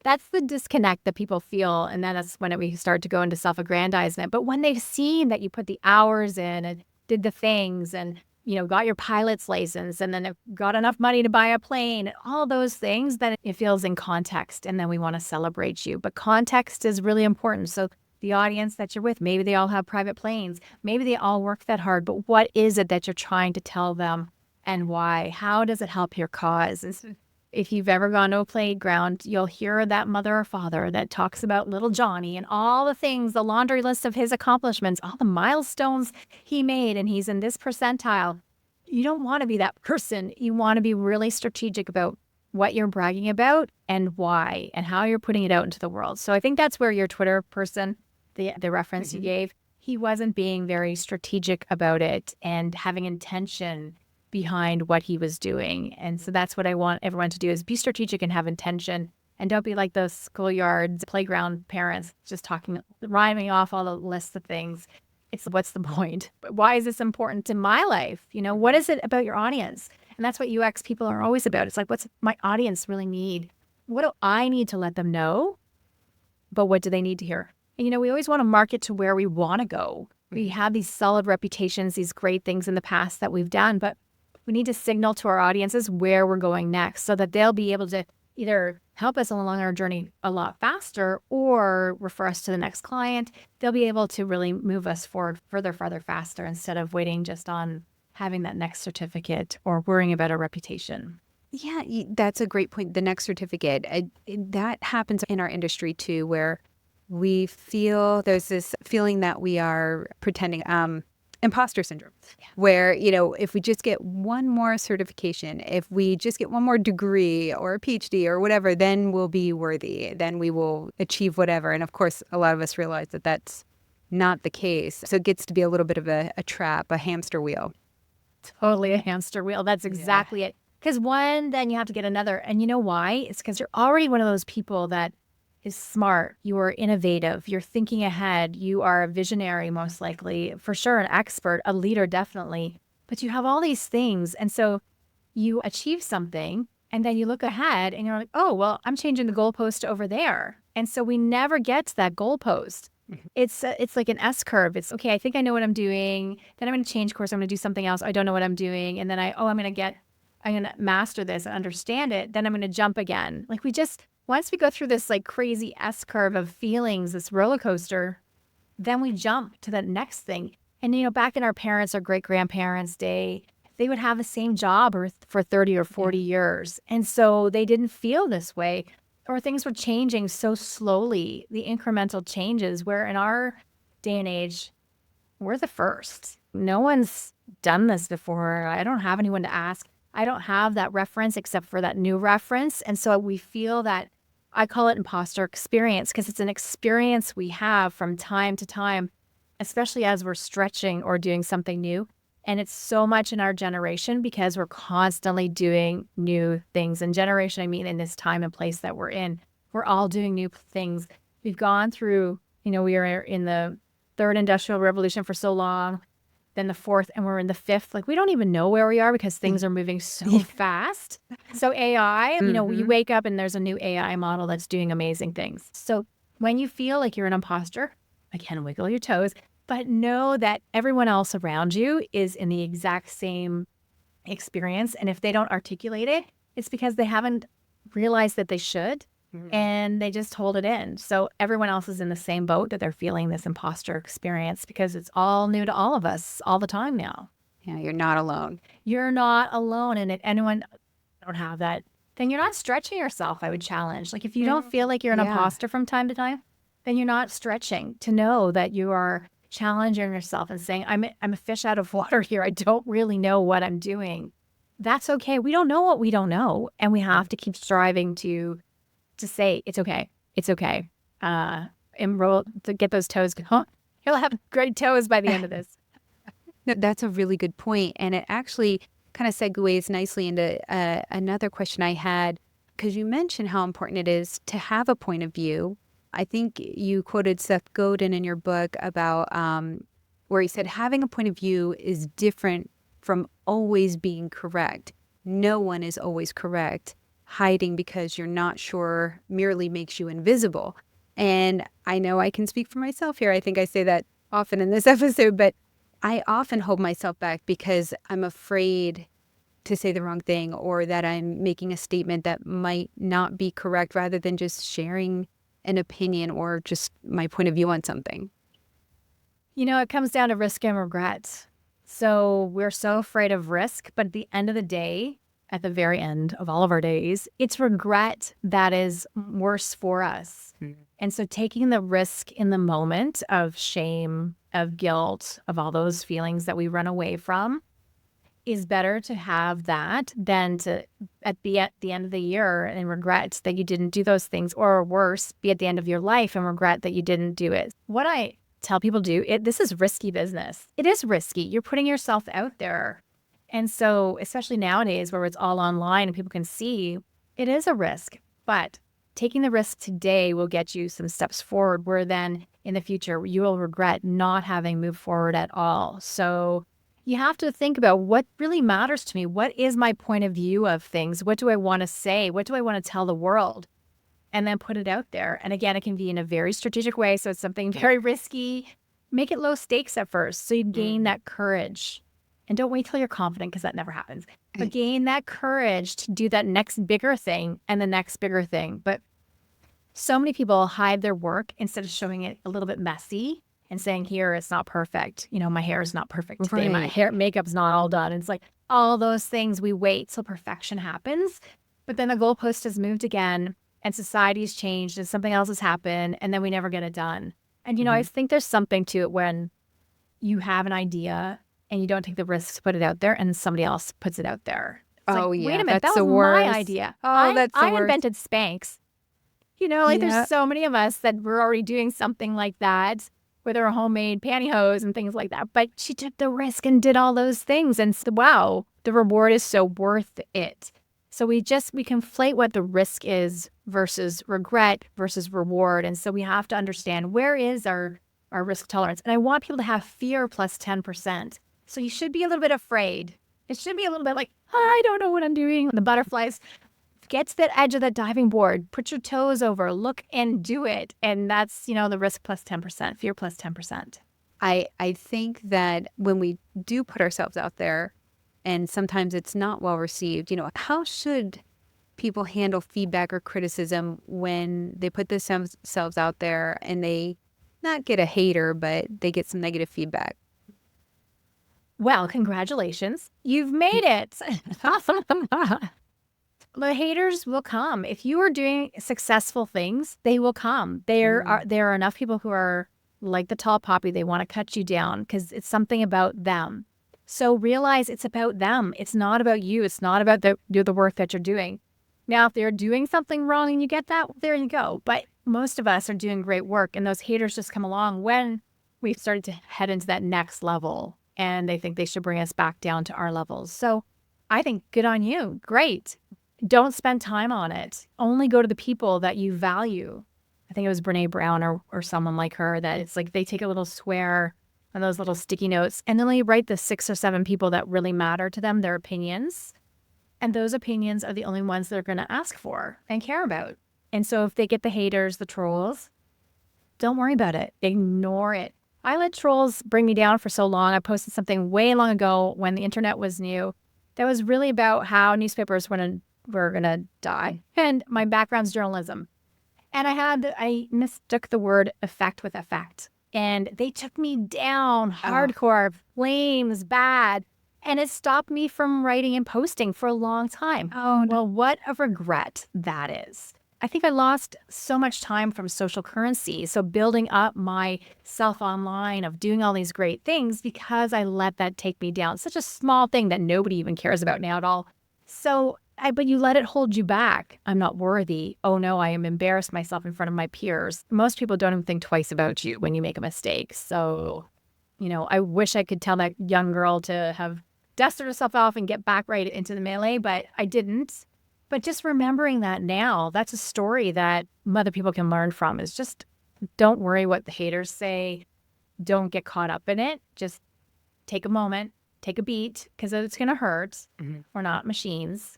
that's the disconnect that people feel. And then that's when we start to go into self-aggrandizement. But when they've seen that you put the hours in and did the things and, got your pilot's license and then got enough money to buy a plane, all those things, then it feels in context. And then we want to celebrate you. But context is really important. So the audience that you're with, maybe they all have private planes. Maybe they all work that hard. But what is it that you're trying to tell them and why? How does it help your cause? And if you've ever gone to a playground, you'll hear that mother or father that talks about little Johnny and all the things, the laundry list of his accomplishments, all the milestones he made, and he's in this percentile. You don't want to be that person. You want to be really strategic about what you're bragging about and why and how you're putting it out into the world. So I think that's where your Twitter person, the reference you gave, he wasn't being very strategic about it and having intention behind what he was doing. And so that's what I want everyone to do, is be strategic and have intention, and don't be like those schoolyard playground parents just rhyming off all the lists of things. It's what's the point? Why is this important to my life? What is it about your audience? And that's what UX people are always about. It's like, what's my audience really need? What do I need to let them know? But what do they need to hear? And, we always want to market to where we want to go. We have these solid reputations, these great things in the past that we've done, but we need to signal to our audiences where we're going next so that they'll be able to either help us along our journey a lot faster or refer us to the next client. They'll be able to really move us forward further, faster instead of waiting just on having that next certificate or worrying about a reputation. Yeah, that's a great point. The next certificate, that happens in our industry too, where we feel there's this feeling that we are pretending, imposter syndrome, where, if we just get one more certification, if we just get one more degree or a PhD or whatever, then we'll be worthy. Then we will achieve whatever. And of course, a lot of us realize that that's not the case. So it gets to be a little bit of a trap, a hamster wheel. Totally a hamster wheel. That's exactly it. Because one, then you have to get another. And you know why? It's because you're already one of those people that is smart. You are innovative. You're thinking ahead. You are a visionary, most likely. For sure, an expert, a leader, definitely. But you have all these things. And so you achieve something, and then you look ahead, and you're like, oh, well, I'm changing the goalpost over there. And so we never get to that goalpost. It's like an S curve. It's, okay, I think I know what I'm doing. Then I'm going to change course. I'm going to do something else. I don't know what I'm doing. And then I'm going to master this and understand it. Then I'm going to jump again. Like once we go through this like crazy S curve of feelings, this roller coaster, then we jump to the next thing. And, back in our parents' or great-grandparents' day, they would have the same job for 30 or 40 years. And so they didn't feel this way, or things were changing so slowly, the incremental changes, where in our day and age, we're the first. No one's done this before. I don't have anyone to ask. I don't have that reference except for that new reference. And so we feel that, I call it imposter experience, because it's an experience we have from time to time, especially as we're stretching or doing something new. And it's so much in our generation because we're constantly doing new things. And generation, I mean, in this time and place that we're in, we're all doing new things. We've gone through, we are in the third industrial revolution for so long, then the fourth, and we're in the fifth. Like, we don't even know where we are because things are moving so fast. So AI, you wake up and there's a new AI model that's doing amazing things. So when you feel like you're an imposter, again, wiggle your toes, but know that everyone else around you is in the exact same experience. And if they don't articulate it, it's because they haven't realized that they should. And they just hold it in. So everyone else is in the same boat, that they're feeling this imposter experience, because it's all new to all of us all the time now. Yeah, you're not alone. You're not alone. And if anyone don't have that, then you're not stretching yourself, I would challenge. Like, if you don't feel like you're an imposter from time to time, then you're not stretching to know that you are challenging yourself and saying, I'm a fish out of water here. I don't really know what I'm doing. That's okay. We don't know what we don't know. And we have to keep striving to say, it's okay. It's okay. And roll to get those toes. You'll have great toes by the end of this. No, that's a really good point. And it actually kind of segues nicely into another question I had, because you mentioned how important it is to have a point of view. I think you quoted Seth Godin in your book about where he said having a point of view is different from always being correct. No one is always correct. Hiding because you're not sure merely makes you invisible. And I know I can speak for myself here. I think I say that often in this episode, but I often hold myself back because I'm afraid to say the wrong thing, or that I'm making a statement that might not be correct, rather than just sharing an opinion or just my point of view on something. It comes down to risk and regret. So we're so afraid of risk, but at the end of the day, at the very end of all of our days, it's regret that is worse for us. And so taking the risk in the moment of shame, of guilt, of all those feelings that we run away from, is better to have that than to be at the end of the year and regret that you didn't do those things, or worse, be at the end of your life and regret that you didn't do it. What I tell people this is risky business. It is risky. You're putting yourself out there. And so, especially nowadays where it's all online and people can see, it is a risk. But taking the risk today will get you some steps forward, where then in the future, you will regret not having moved forward at all. So you have to think about what really matters to me. What is my point of view of things? What do I want to say? What do I want to tell the world? And then put it out there. And again, it can be in a very strategic way. So it's something very risky. Make it low stakes at first so you gain that courage. And don't wait till you're confident, because that never happens. But gain that courage to do that next bigger thing and the next bigger thing. But so many people hide their work instead of showing it a little bit messy and saying, here, it's not perfect. You know, my hair is not perfect today. My makeup's not all done. It's like all those things, we wait till perfection happens. But then the goalpost has moved again and society's changed and something else has happened, and then we never get it done. And, you know, I think there's something to it when you have an idea and you don't take the risk to put it out there and somebody else puts it out there. It's like, wait a minute, that was my idea. I invented Spanx. You know, like there's so many of us that were already doing something like that with our homemade pantyhose and things like that. But she took the risk and did all those things. And so, wow, the reward is so worth it. So we conflate what the risk is versus regret versus reward. And so we have to understand, where is our risk tolerance? And I want people to have fear plus 10%. So you should be a little bit afraid. It should be a little bit like, I don't know what I'm doing. The butterflies. Get to that edge of that diving board. Put your toes over. Look and do it. And that's, you know, the risk plus 10%, fear plus 10%. I think that when we do put ourselves out there, and sometimes it's not well received, you know, how should people handle feedback or criticism when they put themselves out there and they not get a hater, but they get some negative feedback? Well, congratulations. You've made it. The haters will come. If you are doing successful things, they will come. There are enough people who are like the tall poppy. They want to cut you down because it's something about them. So realize it's about them. It's not about you. It's not about the work that you're doing. Now, if they're doing something wrong and you get that, there you go. But most of us are doing great work, and those haters just come along when we've started to head into that next level, and they think they should bring us back down to our levels. So I think good on you. Great. Don't spend time on it. Only go to the people that you value. I think it was Brene Brown or someone like her, that it's like they take a little square on those little sticky notes and then they write the 6 or 7 people that really matter to them, their opinions. And those opinions are the only ones they're going to ask for and care about. And so if they get the haters, the trolls, don't worry about it. Ignore it. I let trolls bring me down for so long. I posted something way long ago when the internet was new that was really about how newspapers were going to die. And my background's journalism. And I mistook the word effect with effect. And they took me down hardcore, flames, bad. And it stopped me from writing and posting for a long time. Oh, no. Well, what a regret that is. I think I lost so much time from social currency. So building up my self online of doing all these great things because I let that take me down. Such a small thing that nobody even cares about now at all. So, but you let it hold you back. I'm not worthy. Oh no, I am embarrassed myself in front of my peers. Most people don't even think twice about you when you make a mistake. So, you know, I wish I could tell that young girl to have dusted herself off and get back right into the melee, but I didn't. But just remembering that now, that's a story that other people can learn from, is just don't worry what the haters say. Don't get caught up in it. Just take a moment, take a beat, because it's going to hurt. Mm-hmm. We're not machines.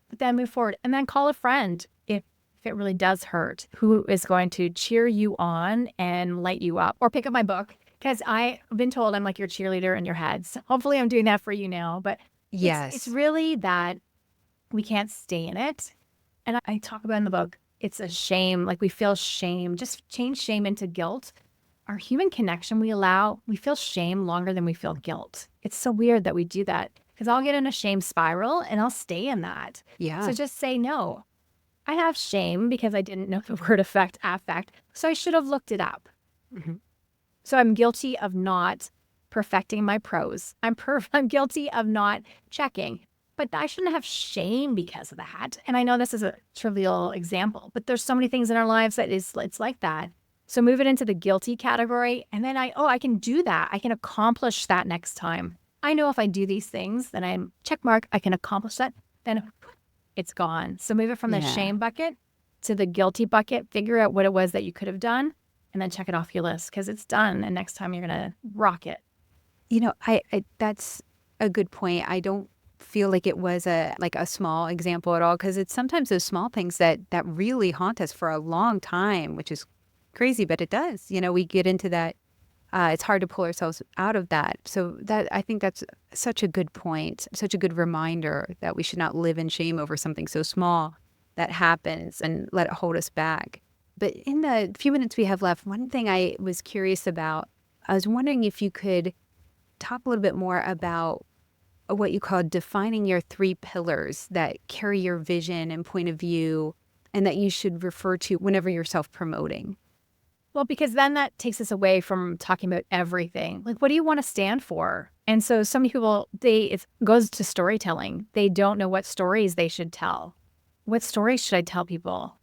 But then move forward and then call a friend if it really does hurt, who is going to cheer you on and light you up. Or pick up my book, because I've been told I'm like your cheerleader in your head. So hopefully I'm doing that for you now. But yes, it's really that we can't stay in it. And I talk about in the book, it's a shame. Like we feel shame. Just change shame into guilt. Our human connection, we feel shame longer than we feel guilt. It's so weird that we do that. Because I'll get in a shame spiral and I'll stay in that. Yeah. So just say no. I have shame because I didn't know the word affect. So I should have looked it up. Mm-hmm. So I'm guilty of not perfecting my prose. I'm guilty of not checking. But I shouldn't have shame because of that. And I know this is a trivial example, but there's so many things in our lives that it's like that. So move it into the guilty category. And then I can do that. I can accomplish that next time. I know if I do these things, then I'm check mark, I can accomplish that, then it's gone. So move it from the shame bucket to the guilty bucket, figure out what it was that you could have done, and then check it off your list because it's done. And next time you're going to rock it. I that's a good point. I don't feel like it was a small example at all, because it's sometimes those small things that really haunt us for a long time, which is crazy, but it does. We get into that. It's hard to pull ourselves out of that. So I think that's such a good point, such a good reminder that we should not live in shame over something so small that happens and let it hold us back. But in the few minutes we have left, one thing I was curious about, I was wondering if you could talk a little bit more about what you call defining your 3 pillars that carry your vision and point of view, and that you should refer to whenever you're self-promoting. Well, because then that takes us away from talking about everything. Like, what do you want to stand for? And so many people, it goes to storytelling. They don't know what stories they should tell. What stories should I tell people?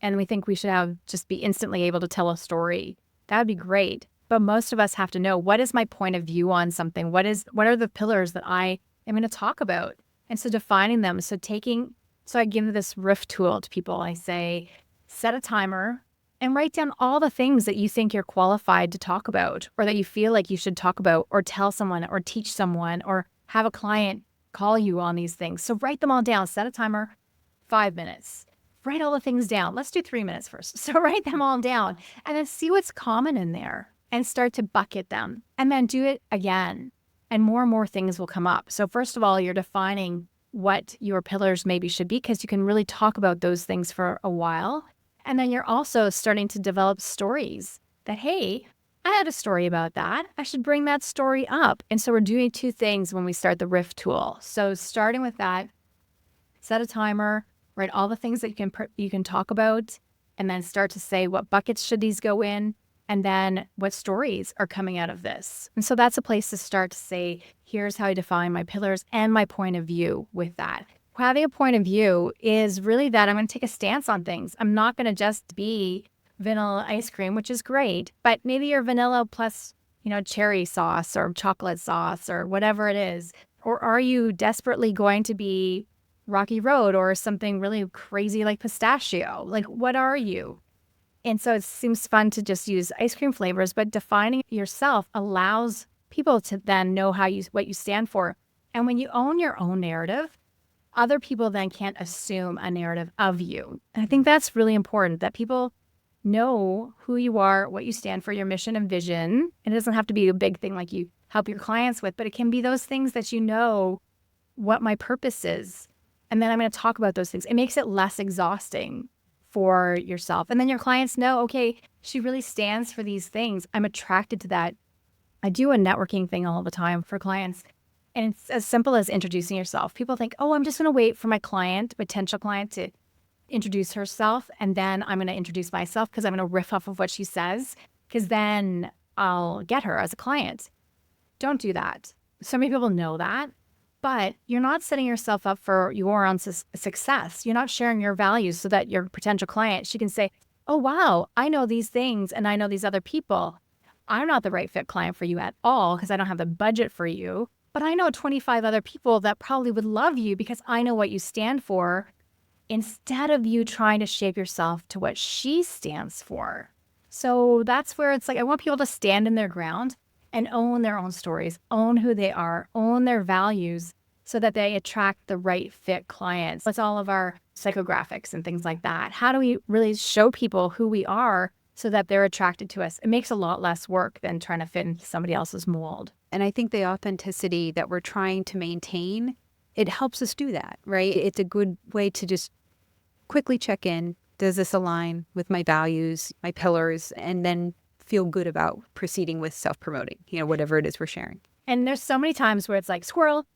And we think we should just be instantly able to tell a story. That would be great. But most of us have to know, what is my point of view on something? What are the pillars that I am going to talk about? And so defining them. So I give this riff tool to people. I say, set a timer and write down all the things that you think you're qualified to talk about, or that you feel like you should talk about, or tell someone, or teach someone, or have a client call you on these things. So write them all down. Set a timer, 5 minutes. Write all the things down. Let's do 3 minutes first. So write them all down and then see what's common in there and start to bucket them, and then do it again. And more things will come up. So first of all, you're defining what your pillars maybe should be, because you can really talk about those things for a while. And then you're also starting to develop stories that, hey, I had a story about that. I should bring that story up. And so we're doing 2 things when we start the riff tool. So starting with that, set a timer, write all the things that you can talk about, and then start to say, what buckets should these go in? And then what stories are coming out of this? And so that's a place to start to say, here's how I define my pillars and my point of view with that. Having a point of view is really that I'm going to take a stance on things. I'm not going to just be vanilla ice cream, which is great, but maybe you're vanilla plus, cherry sauce or chocolate sauce or whatever it is. Or are you desperately going to be Rocky Road or something really crazy like pistachio? Like, what are you? And so it seems fun to just use ice cream flavors, but defining yourself allows people to then know what you stand for. And when you own your own narrative, other people then can't assume a narrative of you. And I think that's really important, that people know who you are, what you stand for, your mission and vision. And it doesn't have to be a big thing like you help your clients with, but it can be those things that what my purpose is. And then I'm going to talk about those things. It makes it less exhausting for yourself. And then your clients know, okay, she really stands for these things. I'm attracted to that. I do a networking thing all the time for clients. And it's as simple as introducing yourself. People think, oh, I'm just going to wait for my potential client to introduce herself. And then I'm going to introduce myself because I'm going to riff off of what she says, because then I'll get her as a client. Don't do that. So many people know that, but you're not setting yourself up for your own success. You're not sharing your values so that your potential client, she can say, oh, wow, I know these things and I know these other people. I'm not the right fit client for you at all because I don't have the budget for you. But I know 25 other people that probably would love you because I know what you stand for, instead of you trying to shape yourself to what she stands for. So that's where it's like, I want people to stand in their ground and own their own stories, own who they are, own their values, so that they attract the right fit clients. It's all of our psychographics and things like that. How do we really show people who we are so that they're attracted to us? It makes a lot less work than trying to fit into somebody else's mold. And I think the authenticity that we're trying to maintain, it helps us do that, right? It's a good way to just quickly check in. Does this align with my values, my pillars, and then feel good about proceeding with self-promoting, whatever it is we're sharing. And there's so many times where it's like, squirrel,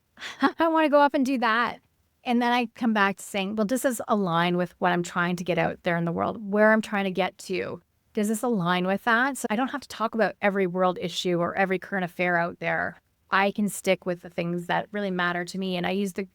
I want to go up and do that. And then I come back to saying, well, does this align with what I'm trying to get out there in the world, where I'm trying to get to? Does this align with that? So I don't have to talk about every world issue or every current affair out there. I can stick with the things that really matter to me. And I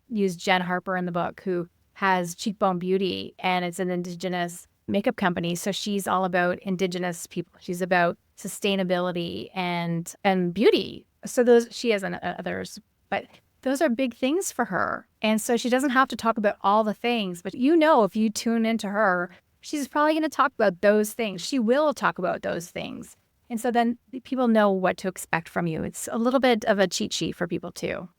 use Jen Harper in the book, who has Cheekbone Beauty, and it's an Indigenous makeup company. So she's all about Indigenous people. She's about sustainability and beauty. So she has others, but those are big things for her. And so she doesn't have to talk about all the things, but if you tune into her, she's probably going to talk about those things. She will talk about those things. And so then people know what to expect from you. It's a little bit of a cheat sheet for people too.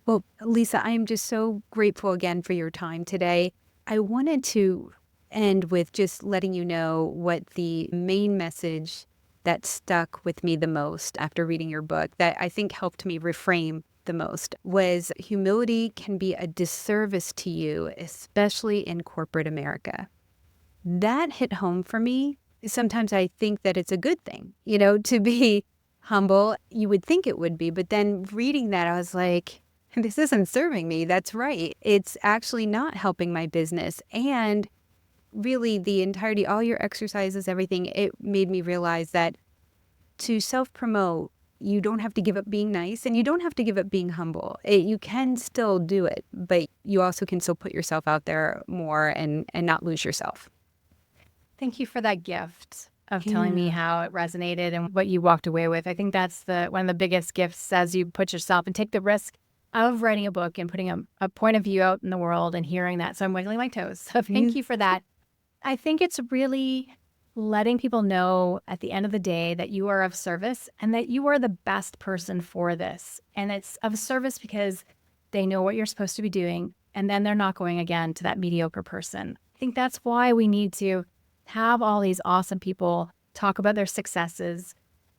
Well, Lisa, I am just so grateful again for your time today. I wanted to end with just letting you know what the main message that stuck with me the most after reading your book, that I think helped me reframe the most, was humility can be a disservice to you, especially in corporate America. That hit home for me. Sometimes I think that it's a good thing, to be humble. You would think it would be, but then reading that, I was like, this isn't serving me. That's right. It's actually not helping my business. And really the entirety, all your exercises, everything, it made me realize that to self-promote, you don't have to give up being nice and you don't have to give up being humble. You can still do it, but you also can still put yourself out there more and not lose yourself. Thank you for that gift of telling me how it resonated and what you walked away with. I think that's one of the biggest gifts as you put yourself and take the risk of writing a book and putting a point of view out in the world and hearing that. So I'm wiggling my toes. So thank you for that. I think it's really letting people know at the end of the day that you are of service and that you are the best person for this. And it's of service because they know what you're supposed to be doing. And then they're not going again to that mediocre person. I think that's why we need to have all these awesome people talk about their successes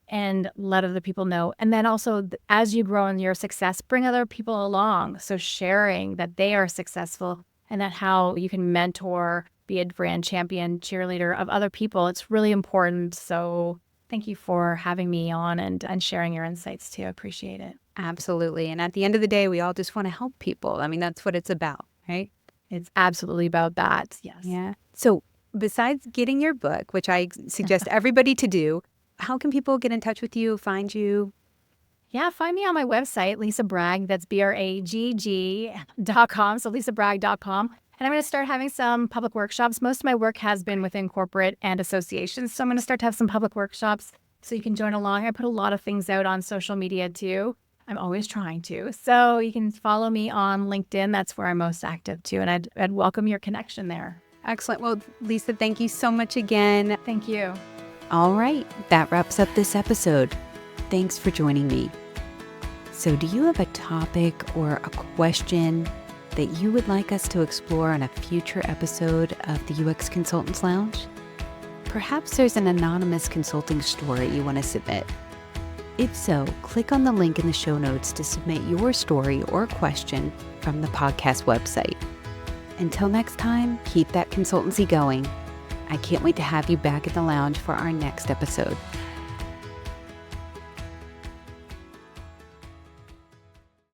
and let other people know. And then also, as you grow in your success, bring other people along. So sharing that they are successful and that how you can mentor, be a brand champion, cheerleader of other people. It's really important. So thank you for having me on and sharing your insights too. I appreciate it. Absolutely. And at the end of the day, we all just want to help people. I mean, that's what it's about, right? It's absolutely about that. Yes. Yeah. So besides getting your book, which I suggest everybody to do, how can people get in touch with you, find you? Yeah, find me on my website, Lisa Bragg. That's BRAGG.com. So lisabragg.com. And I'm going to start having some public workshops. Most of my work has been within corporate and associations. So I'm going to start to have some public workshops so you can join along. I put a lot of things out on social media too. I'm always trying to. So you can follow me on LinkedIn. That's where I'm most active too. And I'd welcome your connection there. Excellent. Well, Lisa, thank you so much again. Thank you. All right. That wraps up this episode. Thanks for joining me. So do you have a topic or a question that you would like us to explore on a future episode of the UX Consultants Lounge? Perhaps there's an anonymous consulting story you want to submit. If so, click on the link in the show notes to submit your story or question from the podcast website. Until next time, keep that consultancy going. I can't wait to have you back at the lounge for our next episode.